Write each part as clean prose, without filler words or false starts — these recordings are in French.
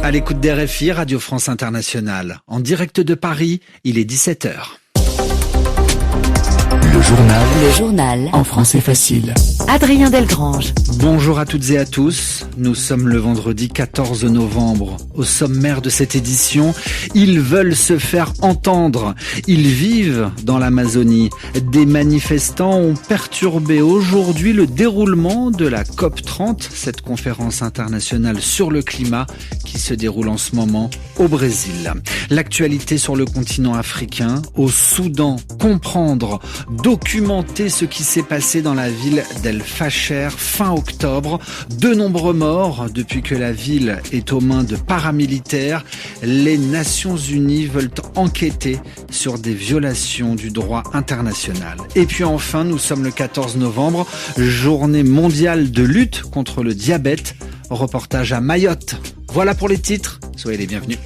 À l'écoute d'RFI, Radio France Internationale. En direct de Paris, il est 17h. Le journal en français facile. Adrien Delgrange. Bonjour à toutes et à tous. Nous sommes le vendredi 14 novembre. Au sommaire de cette édition, ils veulent se faire entendre. Ils vivent dans l'Amazonie. Des manifestants ont perturbé aujourd'hui le déroulement de la COP30, cette conférence internationale sur le climat qui se déroule en ce moment au Brésil. L'actualité sur le continent africain, au Soudan, comprendre, documenter ce qui s'est passé dans la ville d'El Fasher fin octobre. De nombreux morts depuis que la ville est aux mains de paramilitaires. Les Nations Unies veulent enquêter sur des violations du droit international. Et puis enfin, nous sommes le 14 novembre, journée mondiale de lutte contre le diabète. Reportage à Mayotte. Voilà pour les titres, soyez les bienvenus.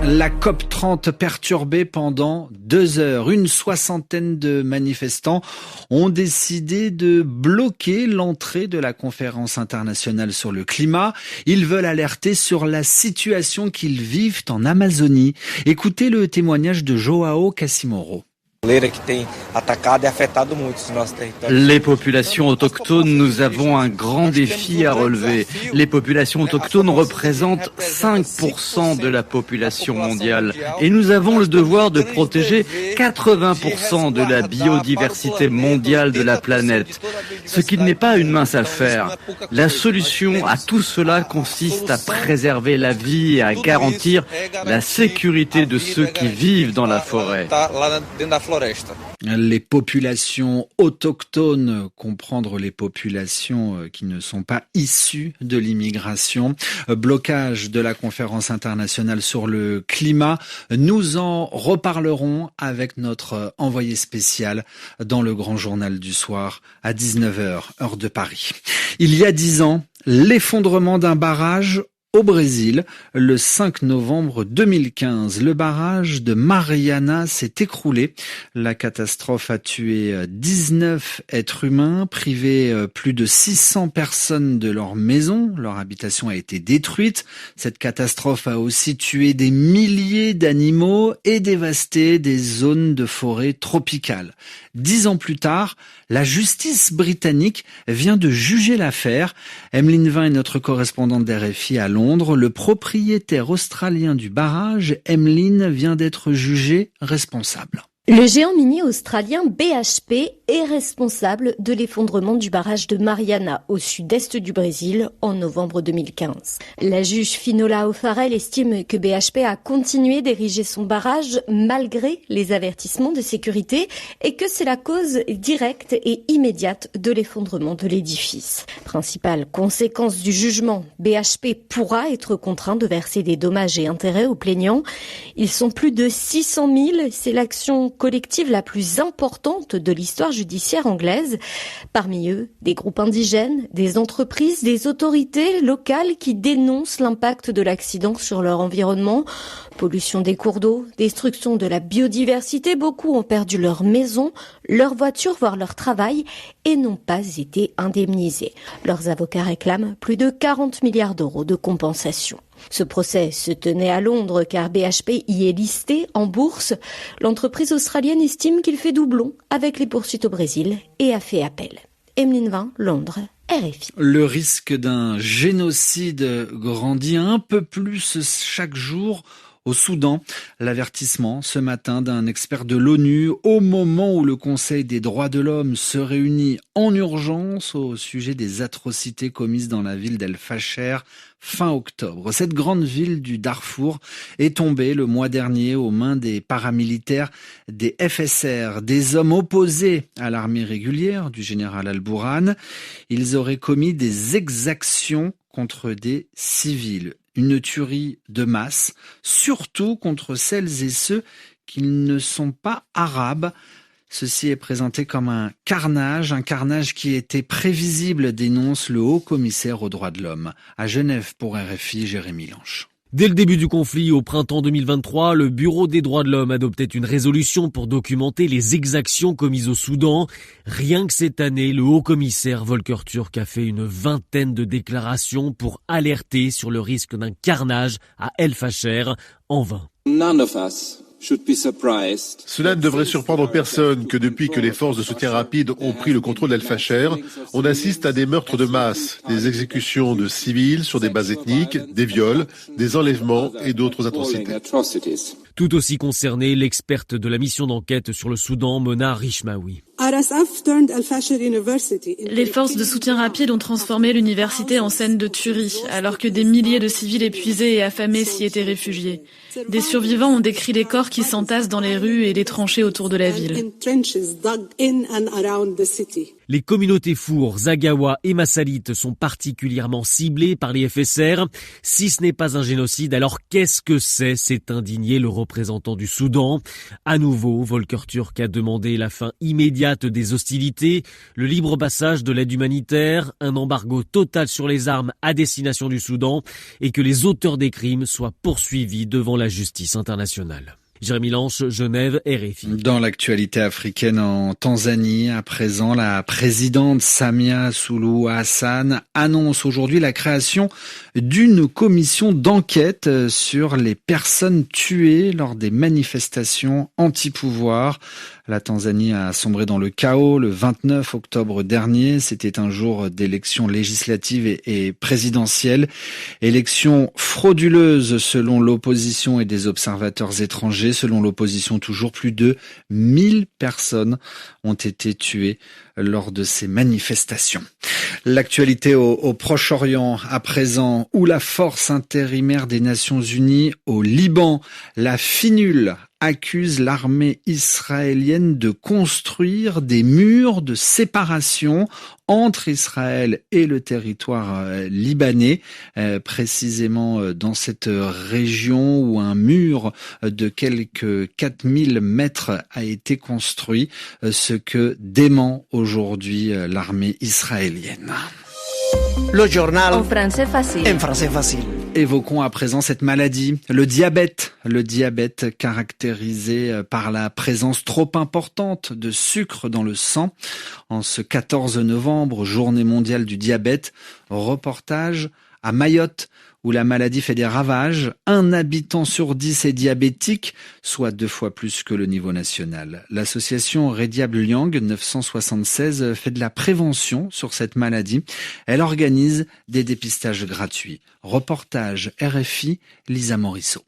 La COP30 perturbée pendant 2 heures. Une soixantaine de manifestants ont décidé de bloquer l'entrée de la conférence internationale sur le climat. Ils veulent alerter sur la situation qu'ils vivent en Amazonie. Écoutez le témoignage de Joao Cassimoro. Les populations autochtones, nous avons un grand défi à relever. Les populations autochtones représentent 5% de la population mondiale et nous avons le devoir de protéger 80% de la biodiversité mondiale de la planète, ce qui n'est pas une mince affaire. La solution à tout cela consiste à préserver la vie et à garantir la sécurité de ceux qui vivent dans la forêt. Les populations autochtones, comprendre les populations qui ne sont pas issues de l'immigration. Blocage de la conférence internationale sur le climat. Nous en reparlerons avec notre envoyé spécial dans le grand journal du soir à 19h, heure de Paris. Il y a 10 ans, l'effondrement d'un barrage au Brésil, le 5 novembre 2015, le barrage de Mariana s'est écroulé. La catastrophe a tué 19 êtres humains, privé plus de 600 personnes de leur maison. Leur habitation a été détruite. Cette catastrophe a aussi tué des milliers d'animaux et dévasté des zones de forêt tropicales. 10 ans plus tard, la justice britannique vient de juger l'affaire. Emeline Vin est notre correspondante d'RFI à Londres. Le propriétaire australien du barrage, Emeline, vient d'être jugé responsable. Le géant minier australien BHP est responsable de l'effondrement du barrage de Mariana au sud-est du Brésil en novembre 2015. La juge Finola O'Farrell estime que BHP a continué d'ériger son barrage malgré les avertissements de sécurité et que c'est la cause directe et immédiate de l'effondrement de l'édifice. Principale conséquence du jugement, BHP pourra être contraint de verser des dommages et intérêts aux plaignants. Ils sont plus de 600 000, c'est l'action collective la plus importante de l'histoire judiciaire anglaise. Parmi eux, des groupes indigènes, des entreprises, des autorités locales qui dénoncent l'impact de l'accident sur leur environnement. Pollution des cours d'eau, destruction de la biodiversité, beaucoup ont perdu leur maison, leur voiture, voire leur travail et n'ont pas été indemnisés. Leurs avocats réclament plus de 40 milliards d'euros de compensation. Ce procès se tenait à Londres car BHP y est listé en bourse. L'entreprise australienne estime qu'il fait doublon avec les poursuites au Brésil et a fait appel. Emeline Vin, Londres, RFI. Le risque d'un génocide grandit un peu plus chaque jour au Soudan. L'avertissement ce matin d'un expert de l'ONU au moment où le Conseil des droits de l'homme se réunit en urgence au sujet des atrocités commises dans la ville d'El Fasher fin octobre. Cette grande ville du Darfour est tombée le mois dernier aux mains des paramilitaires des FSR, des hommes opposés à l'armée régulière du général Al-Bourhan. Ils auraient commis des exactions contre des civils. Une tuerie de masse, surtout contre celles et ceux qui ne sont pas arabes. Ceci est présenté comme un carnage qui était prévisible, dénonce le haut commissaire aux droits de l'homme. À Genève pour RFI, Jérémy Lanche. Dès le début du conflit, au printemps 2023, le Bureau des droits de l'homme adoptait une résolution pour documenter les exactions commises au Soudan. Rien que cette année, le haut-commissaire Volker Turk a fait une vingtaine de déclarations pour alerter sur le risque d'un carnage à El Fasher, en vain. Cela ne devrait surprendre personne que depuis que les forces de soutien rapide ont pris le contrôle d'El Fasher, on assiste à des meurtres de masse, des exécutions de civils sur des bases ethniques, des viols, des enlèvements et d'autres atrocités. Tout aussi concerné, l'experte de la mission d'enquête sur le Soudan, Mona Rishmawi. Les forces de soutien rapide ont transformé l'université en scène de tuerie, alors que des milliers de civils épuisés et affamés s'y étaient réfugiés. Des survivants ont décrit les corps qui s'entassent dans les rues et les tranchées autour de la ville. Les communautés Four, Zagawa et Massalites sont particulièrement ciblées par les FSR. Si ce n'est pas un génocide, alors qu'est-ce que c'est ? S'est indigné le représentant du Soudan. À nouveau, Volker Turk a demandé la fin immédiate des hostilités, le libre passage de l'aide humanitaire, un embargo total sur les armes à destination du Soudan et que les auteurs des crimes soient poursuivis devant la justice internationale. Jérémy Lanche, Genève, RFI. Dans l'actualité africaine en Tanzanie, à présent, la présidente Samia Suluhu Hassan annonce aujourd'hui la création d'une commission d'enquête sur les personnes tuées lors des manifestations anti-pouvoir. La Tanzanie a sombré dans le chaos le 29 octobre dernier. C'était un jour d'élections législatives et présidentielles. Élections frauduleuses selon l'opposition et des observateurs étrangers. Selon l'opposition, toujours plus de 1000 personnes ont été tuées lors de ces manifestations. L'actualité au Proche-Orient à présent, où la force intérimaire des Nations Unies au Liban, la FINUL, accuse l'armée israélienne de construire des murs de séparation entre Israël et le territoire libanais, précisément dans cette région où un mur de quelques 4000 mètres a été construit, ce que dément aujourd'hui l'armée israélienne. Le journal en français facile. Évoquons à présent cette maladie, le diabète caractérisé par la présence trop importante de sucre dans le sang. En ce 14 novembre, journée mondiale du diabète, reportage à Mayotte, où la maladie fait des ravages. 1 habitant sur 10 est diabétique, soit 2 fois plus que le niveau national. L'association Rediable Liang 976 fait de la prévention sur cette maladie. Elle organise des dépistages gratuits. Reportage RFI, Lisa Morisseau.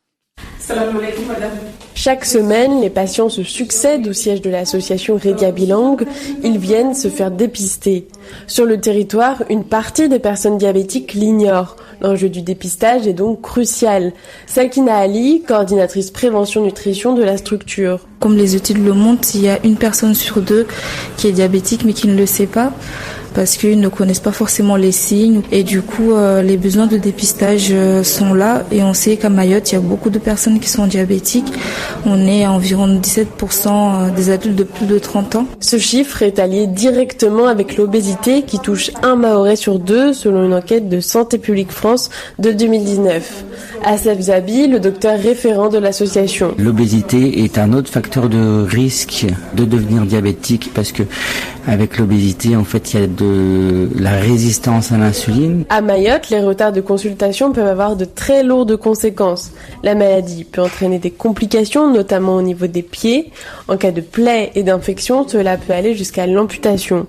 Chaque semaine, les patients se succèdent au siège de l'association Rediable Liang. Ils viennent se faire dépister. Sur le territoire, une partie des personnes diabétiques l'ignorent. L'enjeu du dépistage est donc crucial. Sakina Ali, coordinatrice prévention-nutrition de la structure. Comme les études le montrent, il y a 1 personne sur 2 qui est diabétique mais qui ne le sait pas, parce qu'ils ne connaissent pas forcément les signes. Et du coup, les besoins de dépistage sont là. Et on sait qu'à Mayotte, il y a beaucoup de personnes qui sont diabétiques. On est à environ 17% des adultes de plus de 30 ans. Ce chiffre est allié directement avec l'obésité qui touche 1 Mahorais sur 2, selon une enquête de Santé publique France de 2019. Assef Zabi, le docteur référent de l'association. L'obésité est un autre facteur de risque de devenir diabétique, parce que avec l'obésité, en fait, il y a de la résistance à l'insuline. À Mayotte, les retards de consultation peuvent avoir de très lourdes conséquences. La maladie peut entraîner des complications, notamment au niveau des pieds. En cas de plaies et d'infections, cela peut aller jusqu'à l'amputation.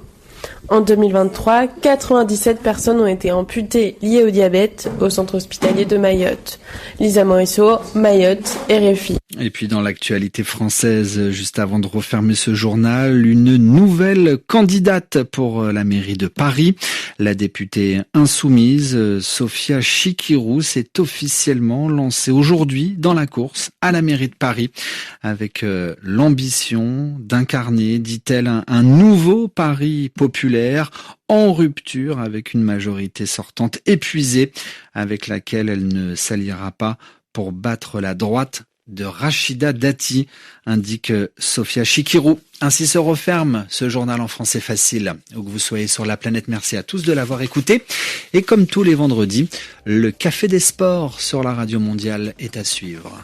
En 2023, 97 personnes ont été amputées liées au diabète au centre hospitalier de Mayotte. Lisa Morisseau, Mayotte, RFI. Et puis dans l'actualité française, juste avant de refermer ce journal, une nouvelle candidate pour la mairie de Paris. La députée insoumise, Sophia Chikirou, s'est officiellement lancée aujourd'hui dans la course à la mairie de Paris avec l'ambition d'incarner, dit-elle, un nouveau Paris populaire en rupture avec une majorité sortante épuisée avec laquelle elle ne s'alliera pas pour battre la droite de Rachida Dati, indique Sophia Chikirou. Ainsi se referme ce journal en français facile. Où que vous soyez sur la planète, merci à tous de l'avoir écouté. Et comme tous les vendredis, le Café des Sports sur la Radio Mondiale est à suivre.